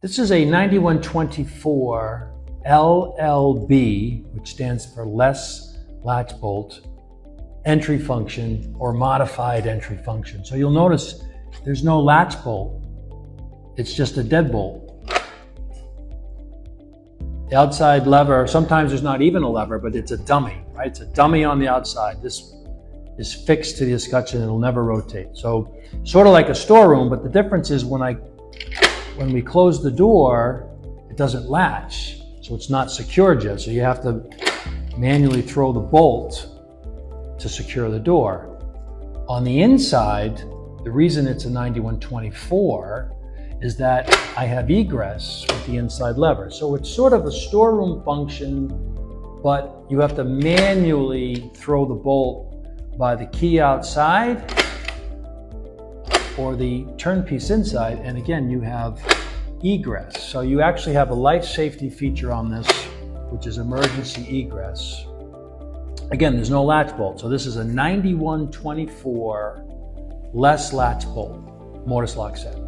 This is a 9124 LLB, which stands for Less Latchbolt entry function or modified entry function. So you'll notice there's no latch bolt. It's just a deadbolt. The outside lever, sometimes there's not even a lever, but it's a dummy, right? It's a dummy on the outside. This is fixed to the escutcheon, it'll never rotate. So sort of like a storeroom, but the difference is when we close the door, it doesn't latch. So it's not secured yet. So you have to manually throw the bolt to secure the door. On the inside, the reason it's a 9124 is that I have egress with the inside lever. So it's sort of a storeroom function, but you have to manually throw the bolt by the key outside or the turnpiece inside. And again, you have egress. So you actually have a life safety feature on this, which is emergency egress. Again, there's no latch bolt. So this is a 9124 Less Latchbolt mortise lock set.